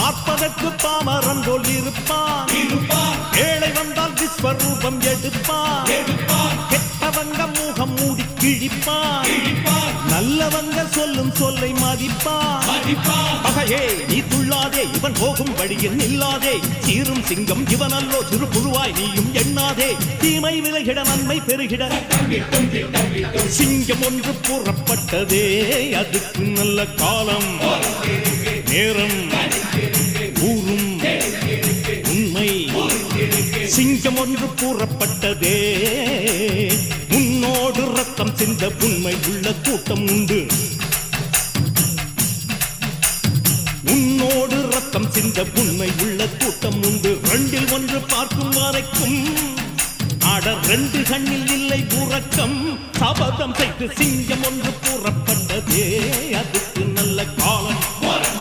பார்ப்பதற்கு பாமரன் போல் இருப்பான், ஏழை வந்தால் விஸ்வரூபம் எடுப்பான், கெட்டவங்க முகம் மூடி கிழிப்பான், நல்லவங்க சொல்லும் சொல்லை மதிப்பான். பகையே நீ துள்ளாதே, இவன் போகும் வழியில் நில்லாதே, சீரும் சிங்கம் இவன் அல்லோ, சிறு புழுவாய் நீயும் எண்ணாதே, தீமை விலகிட நன்மை பெருகிட சிங்கம் ஒன்று கூறப்பட்டதே, அதுக்கு நல்ல காலம் நேரம் ஊரும் உண்மை. சிங்கம் ஒன்று கூறப்பட்டதே, உன்னோடு ரத்தம் சிந்த உண்மை உள்ள கூட்டம் உண்டு, உன்னோடு ரத்தம் சிந்த உண்மை உள்ள கூட்டம் உண்டு. ரெண்டில் ஒன்று பார்க்கும் வரைக்கும் ஆட ரெண்டு கண்ணில் இல்லை உறக்கம், சபதம் செய்து சிங்கம் ஒன்று கூறப்பட்டதே, அதுக்கு